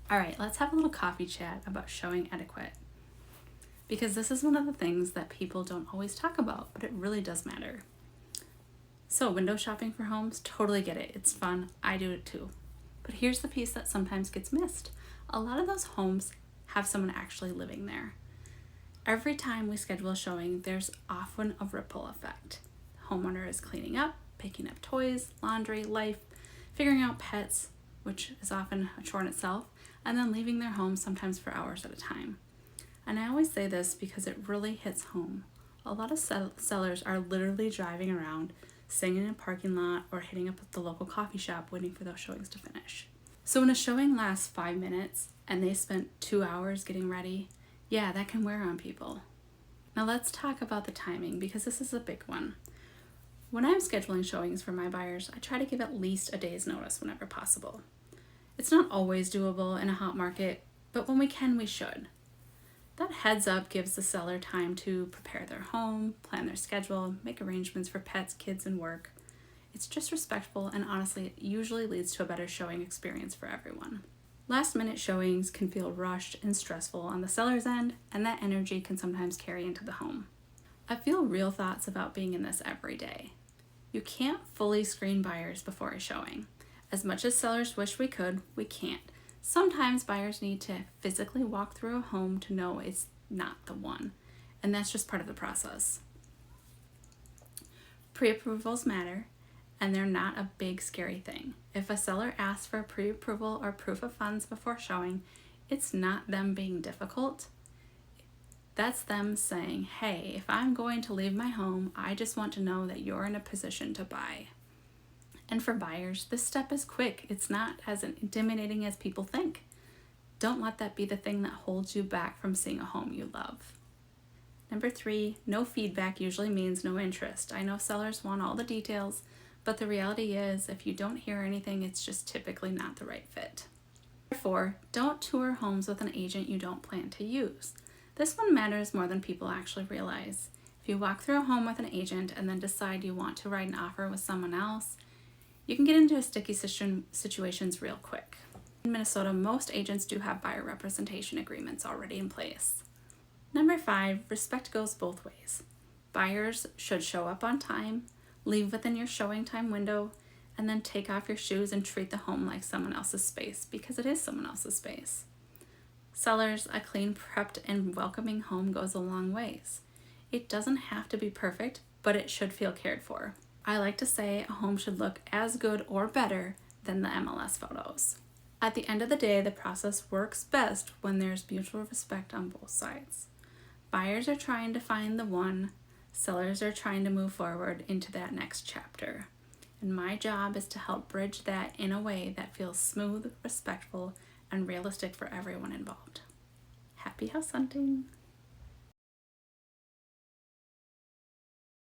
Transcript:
All right, let's have a little coffee chat about showing etiquette, because this is one of the things that people don't always talk about, but it really does matter. So window shopping for homes, totally get it. It's fun. I do it too. But here's the piece that sometimes gets missed. A lot of those homes have someone actually living there. Every time we schedule a showing, there's often a ripple effect. The homeowner is cleaning up, picking up toys, laundry, life, figuring out pets, which is often a chore in itself, and then leaving their home sometimes for hours at a time. And I always say this because it really hits home. A lot of sellers are literally driving around, sitting in a parking lot, or hitting up the local coffee shop waiting for those showings to finish. So when a showing lasts 5 minutes and they spent 2 hours getting ready, yeah, that can wear on people. Now let's talk about the timing, because this is a big one. When I'm scheduling showings for my buyers, I try to give at least a day's notice whenever possible. It's not always doable in a hot market, but when we can, we should. That heads up gives the seller time to prepare their home, plan their schedule, make arrangements for pets, kids, and work. It's just respectful, and honestly, it usually leads to a better showing experience for everyone. Last minute showings can feel rushed and stressful on the seller's end, and that energy can sometimes carry into the home. I feel real thoughts about being in this every day. You can't fully screen buyers before a showing. As much as sellers wish we could, we can't. Sometimes buyers need to physically walk through a home to know it's not the one, and that's just part of the process. Pre-approvals matter, and they're not a big scary thing. If a seller asks for a pre-approval or proof of funds before showing, it's not them being difficult. That's them saying, hey, if I'm going to leave my home, I just want to know that you're in a position to buy. And for buyers, this step is quick. It's not as intimidating as people think. Don't let that be the thing that holds you back from seeing a home you love. Number 3, no feedback usually means no interest. I know sellers want all the details, but the reality is if you don't hear anything, it's just typically not the right fit. Number 4, don't tour homes with an agent you don't plan to use. This one matters more than people actually realize. If you walk through a home with an agent and then decide you want to write an offer with someone else, you can get into sticky situations real quick. In Minnesota, most agents do have buyer representation agreements already in place. Number 5, respect goes both ways. Buyers should show up on time, leave within your showing time window, and then take off your shoes and treat the home like someone else's space, because it is someone else's space. Sellers, a clean, prepped, and welcoming home goes a long ways. It doesn't have to be perfect, but it should feel cared for. I like to say a home should look as good or better than the MLS photos. At the end of the day, the process works best when there's mutual respect on both sides. Buyers are trying to find the one, sellers are trying to move forward into that next chapter. And my job is to help bridge that in a way that feels smooth, respectful, and realistic for everyone involved. Happy house hunting!